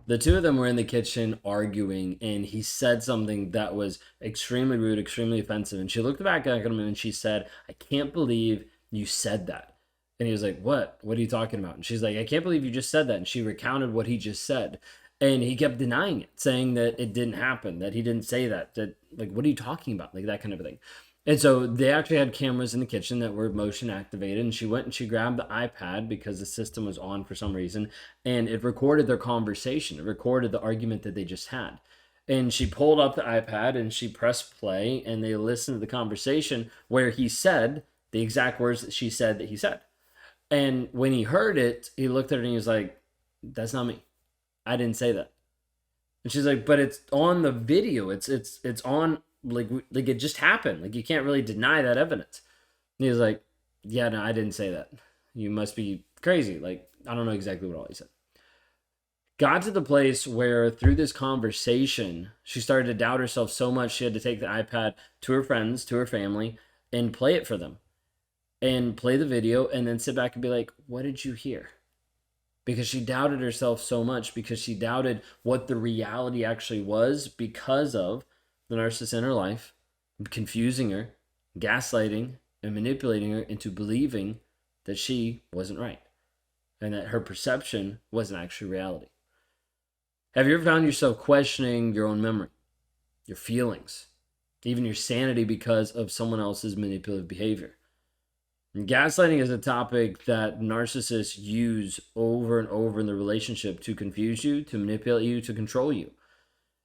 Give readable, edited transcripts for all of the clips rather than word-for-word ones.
The two of them were in the kitchen arguing, and he said something that was extremely rude, extremely offensive. And she looked back at him and she said, "I can't believe you said that." And he was like, "What? What are you talking about?" And she's like, "I can't believe you just said that." And she recounted what he just said. And he kept denying it, saying that it didn't happen, that he didn't say that, like, what are you talking about? Like, that kind of a thing. And so they actually had cameras in the kitchen that were motion activated. And she went and she grabbed the iPad because the system was on for some reason. And it recorded their conversation. It recorded the argument that they just had. And she pulled up the iPad and she pressed play and they listened to the conversation where he said the exact words that she said that he said. And when he heard it, he looked at her and he was like, "That's not me. I didn't say that." And she's like, "But it's on the video. It's on, like it just happened. Like, you can't really deny that evidence." And he was like, "Yeah, no, I didn't say that. You must be crazy." Like, I don't know exactly what all he said. Got to the place where through this conversation, she started to doubt herself so much she had to take the iPad to her friends, to her family, and play it for them. And play the video and then sit back and be like, "What did you hear?" Because she doubted herself so much, because she doubted what the reality actually was because of the narcissist in her life, confusing her, gaslighting, and manipulating her into believing that she wasn't right and that her perception wasn't actually reality. Have you ever found yourself questioning your own memory, your feelings, even your sanity because of someone else's manipulative behavior? And gaslighting is a topic that narcissists use over and over in the relationship to confuse you, to manipulate you, to control you.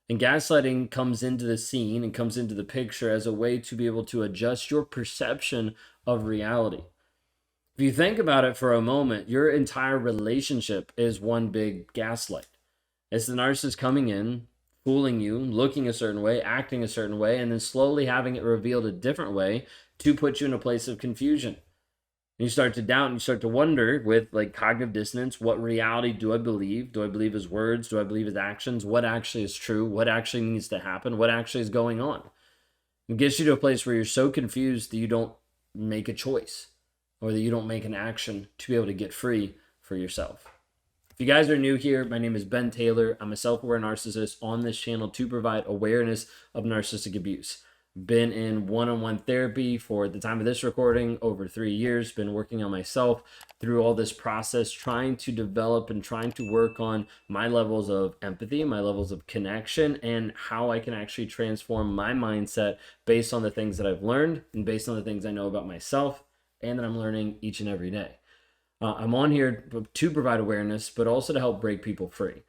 And gaslighting comes into the scene and comes into the picture as a way to be able to adjust your perception of reality. If you think about it for a moment, your entire relationship is one big gaslight. It's the narcissist coming in, fooling you, looking a certain way, acting a certain way, and then slowly having it revealed a different way to put you in a place of confusion. And you start to doubt and you start to wonder with like cognitive dissonance, what reality do I believe? Do I believe his words? Do I believe his actions? What actually is true? What actually needs to happen? What actually is going on? It gets you to a place where you're so confused that you don't make a choice or that you don't make an action to be able to get free for yourself. If you guys are new here, my name is Ben Taylor. I'm a self-aware narcissist on this channel to provide awareness of narcissistic abuse. Been in one-on-one therapy for the time of this recording over 3 years. Been working on myself through all this process, trying to develop and trying to work on my levels of empathy, my levels of connection, and how I can actually transform my mindset based on the things that I've learned and based on the things I know about myself and that I'm learning each and every day. I'm on here to provide awareness, but also to help break people free.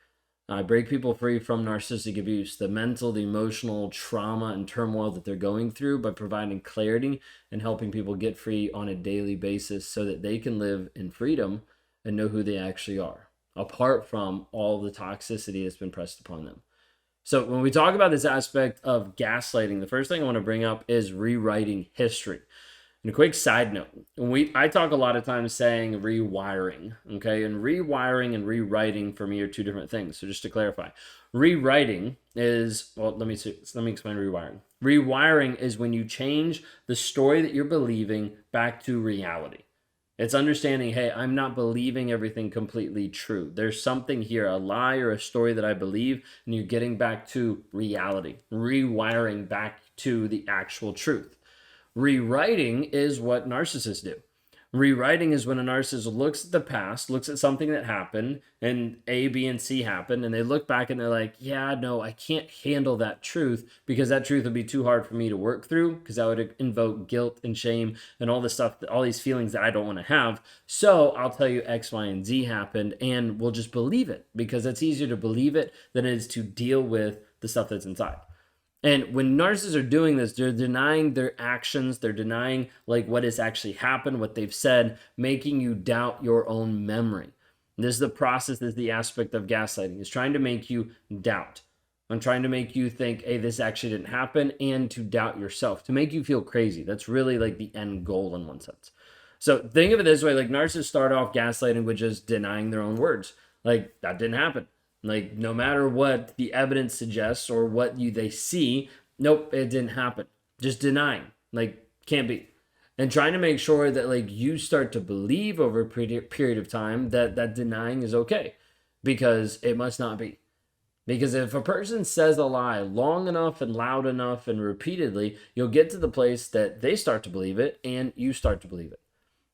Break people free from narcissistic abuse, the mental, the emotional trauma and turmoil that they're going through, by providing clarity and helping people get free on a daily basis so that they can live in freedom and know who they actually are, apart from all the toxicity that's been pressed upon them. So when we talk about this aspect of gaslighting, the first thing I want to bring up is rewriting history. And a quick side note, I talk a lot of times saying rewiring, okay? And rewiring and rewriting for me are two different things. So just to clarify, rewriting is, well, let me explain rewiring. Rewiring is when you change the story that you're believing back to reality. It's understanding, hey, I'm not believing everything completely true. There's something here, a lie or a story that I believe, and you're getting back to reality, rewiring back to the actual truth. Rewriting is what narcissists do. Rewriting is when a narcissist looks at the past, looks at something that happened, and A, B, and C happened, and they look back and they're like, yeah, no, I can't handle that truth because that truth would be too hard for me to work through because that would invoke guilt and shame and all this stuff, all these feelings that I don't want to have. So I'll tell you X, Y, and Z happened, and we'll just believe it because it's easier to believe it than it is to deal with the stuff that's inside. And when narcissists are doing this, they're denying their actions. They're denying like what has actually happened, what they've said, making you doubt your own memory. And this is the process, this is the aspect of gaslighting. It's trying to make you doubt. I'm trying to make you think, hey, this actually didn't happen, and to doubt yourself, to make you feel crazy. That's really like the end goal in one sense. So think of it this way, like narcissists start off gaslighting with just denying their own words. Like, that didn't happen. Like, no matter what the evidence suggests or what they see, nope, it didn't happen. Just denying, like, can't be. And trying to make sure that like you start to believe over a period of time that denying is okay. because it must not be. Because if a person says a lie long enough and loud enough and repeatedly, you'll get to the place that they start to believe it and you start to believe it.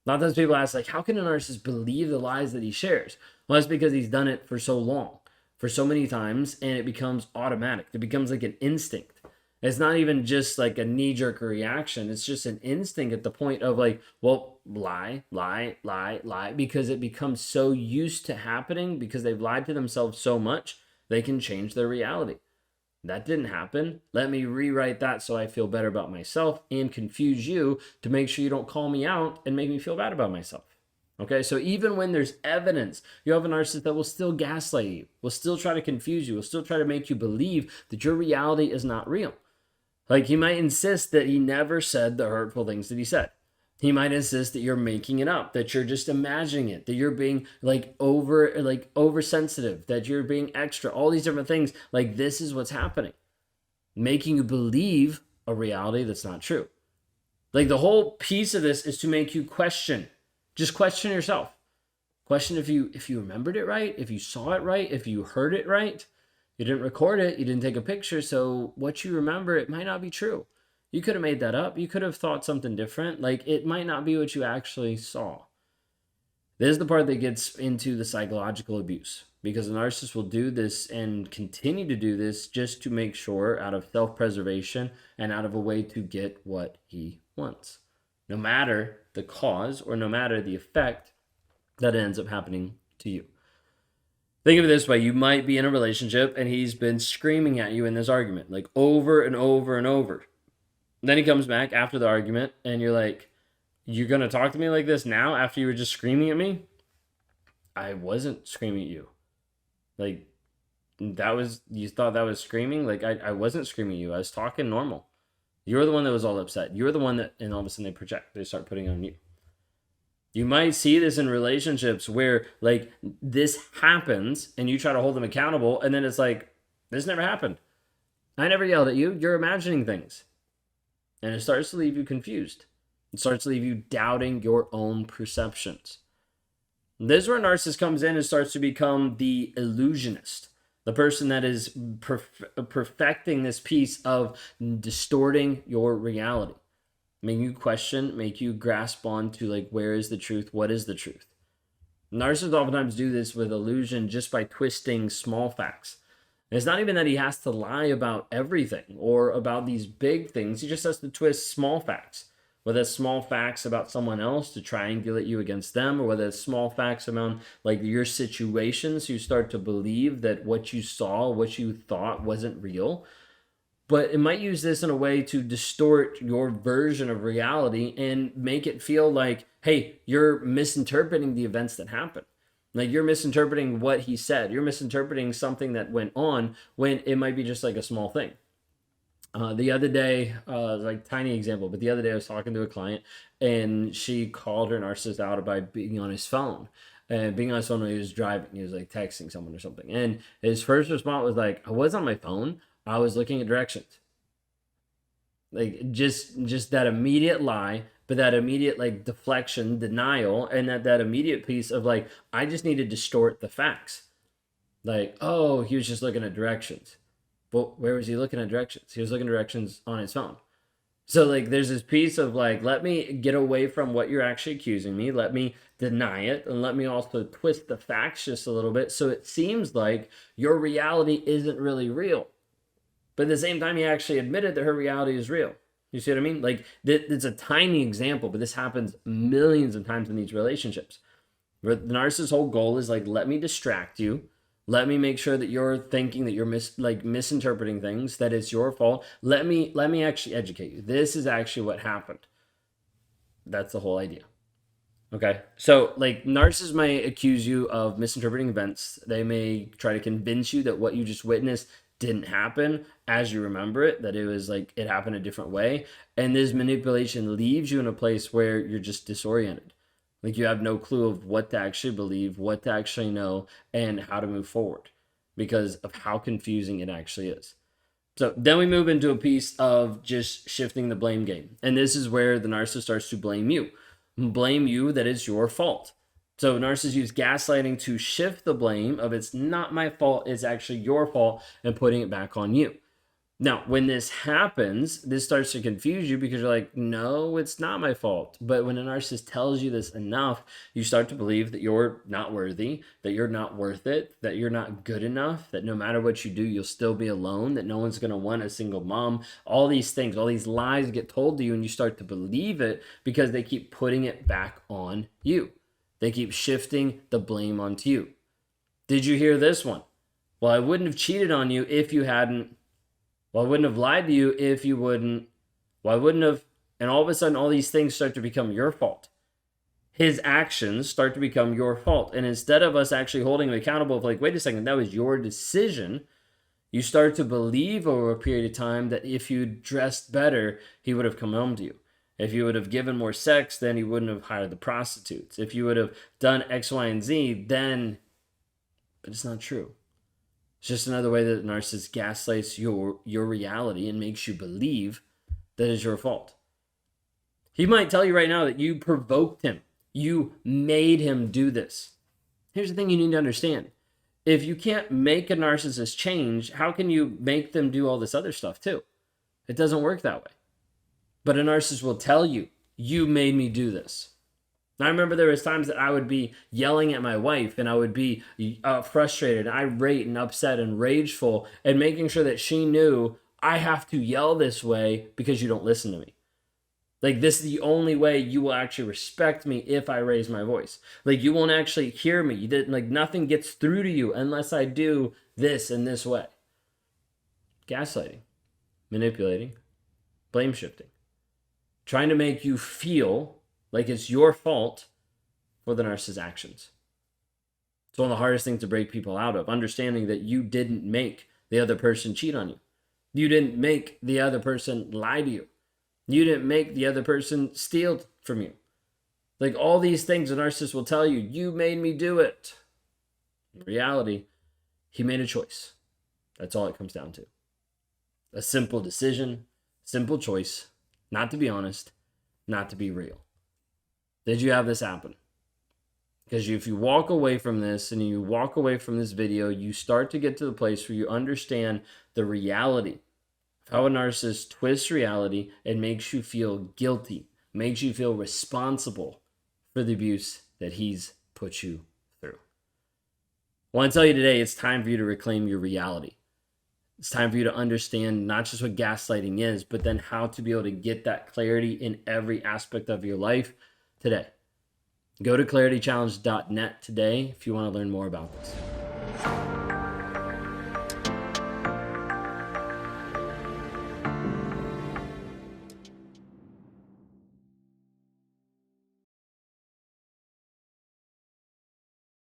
A lot of times people ask, like, how can a narcissist believe the lies that he shares? Well, that's because he's done it for so long, for so many times, and it becomes automatic. It becomes like an instinct. It's not even just like a knee-jerk reaction. It's just an instinct at the point of like, well, lie, lie, lie, lie, because it becomes so used to happening because they've lied to themselves so much, they can change their reality. That didn't happen. Let me rewrite that so I feel better about myself and confuse you to make sure you don't call me out and make me feel bad about myself. Okay, so even when there's evidence, you have a narcissist that will still gaslight you, will still try to confuse you, will still try to make you believe that your reality is not real. Like, he might insist that he never said the hurtful things that he said. He might insist that you're making it up, that you're just imagining it, that you're being oversensitive, that you're being extra, all these different things. Like, this is what's happening, making you believe a reality that's not true. Like, the whole piece of this is to make you question. Just question yourself. Question if you remembered it right, if you saw it right, if you heard it right. You didn't record it, you didn't take a picture, so what you remember, it might not be true. You could have made that up. You could have thought something different. Like, it might not be what you actually saw. This is the part that gets into the psychological abuse, because a narcissist will do this and continue to do this just to make sure, out of self-preservation and out of a way to get what he wants, no matter the cause or no matter the effect that ends up happening to you. Think of it this way. You might be in a relationship and he's been screaming at you in this argument, like over and over and over. And then he comes back after the argument and you're like, you're going to talk to me like this now after you were just screaming at me? I wasn't screaming at you. Like, you thought that was screaming? Like, I wasn't screaming at you. I was talking normal. You're the one that was all upset. You're the one that, and all of a sudden they project. They start putting it on you. You might see this in relationships where, like, this happens and you try to hold them accountable, and then it's like, this never happened. I never yelled at you. You're imagining things. And it starts to leave you confused. It starts to leave you doubting your own perceptions. And this is where a narcissist comes in and starts to become the illusionist, the person that is perfecting this piece of distorting your reality. Make you question, make you grasp on to, like, where is the truth? What is the truth? Narcissists oftentimes do this with illusion just by twisting small facts. And it's not even that he has to lie about everything or about these big things. He just has to twist small facts. Whether it's small facts about someone else to triangulate you against them, or whether it's small facts around, like, your situation, so you start to believe that what you saw, what you thought wasn't real. But it might use this in a way to distort your version of reality and make it feel like, hey, you're misinterpreting the events that happened. Like, you're misinterpreting what he said. You're misinterpreting something that went on when it might be just like a small thing. The other day, like, tiny example, but the other day I was talking to a client and she called her narcissist out about being on his phone. And being on his phone when he was driving, he was like texting someone or something. And his first response was like, I was on my phone. I was looking at directions. Like, just that immediate lie, but that immediate, like, deflection, denial, and that immediate piece of, like, I just need to distort the facts. Like, oh, he was just looking at directions. But where was he looking at directions? He was looking at directions on his phone. So, like, there's this piece of, like, let me get away from what you're actually accusing me. Let me deny it. And let me also twist the facts just a little bit so it seems like your reality isn't really real. But at the same time, he actually admitted that her reality is real. You see what I mean? Like, it's a tiny example, but this happens millions of times in these relationships. Where the narcissist's whole goal is, like, let me distract you. Let me make sure that you're thinking that you're misinterpreting things, that it's your fault. Let me actually educate you. This is actually what happened. That's the whole idea. Okay, so, like, narcissists may accuse you of misinterpreting events. They may try to convince you that what you just witnessed didn't happen as you remember it, that it was like it happened a different way. And this manipulation leaves you in a place where you're just disoriented. Like, you have no clue of what to actually believe, what to actually know, and how to move forward because of how confusing it actually is. So then we move into a piece of just shifting the blame game. And this is where the narcissist starts to blame you. Blame you that it's your fault. So narcissists use gaslighting to shift the blame of it's not my fault, it's actually your fault, and putting it back on you. Now, when this happens, this starts to confuse you because you're like, no, it's not my fault. But when a narcissist tells you this enough, you start to believe that you're not worthy, that you're not worth it, that you're not good enough, that no matter what you do, you'll still be alone, that no one's going to want a single mom. All these things, all these lies get told to you, and you start to believe it because they keep putting it back on you. They keep shifting the blame onto you. Did you hear this one? Well, I wouldn't have cheated on you if you hadn't. Well, I wouldn't have lied to you if you wouldn't. Well, I wouldn't have. And all of a sudden, all these things start to become your fault. His actions start to become your fault. And instead of us actually holding him accountable, of like, wait a second, that was your decision, you start to believe over a period of time that if you dressed better, he would have come home to you. If you would have given more sex, then he wouldn't have hired the prostitutes. If you would have done X, Y, and Z, then. But it's not true. It's just another way that the narcissist gaslights your reality and makes you believe that it's your fault. He might tell you right now that you provoked him. You made him do this. Here's the thing you need to understand. If you can't make a narcissist change, how can you make them do all this other stuff too? It doesn't work that way. But a narcissist will tell you, you made me do this. I remember there was times that I would be yelling at my wife and I would be frustrated, irate, and upset and rageful, and making sure that she knew I have to yell this way because you don't listen to me. Like, this is the only way you will actually respect me if I raise my voice. Like, you won't actually hear me. Like, nothing gets through to you unless I do this in this way. Gaslighting, manipulating, blame shifting, trying to make you feel like it's your fault for the narcissist's actions. It's one of the hardest things to break people out of, understanding that you didn't make the other person cheat on you. You didn't make the other person lie to you. You didn't make the other person steal from you. Like, all these things, a narcissist will tell you, you made me do it. In reality, he made a choice. That's all it comes down to. A simple decision, simple choice, not to be honest, not to be real. Did you have this happen? Because if you walk away from this and you walk away from this video, you start to get to the place where you understand the reality of how a narcissist twists reality and makes you feel guilty, makes you feel responsible for the abuse that he's put you through. I want to tell you today, it's time for you to reclaim your reality. It's time for you to understand not just what gaslighting is, but then how to be able to get that clarity in every aspect of your life today. Go to claritychallenge.net today if you want to learn more about this.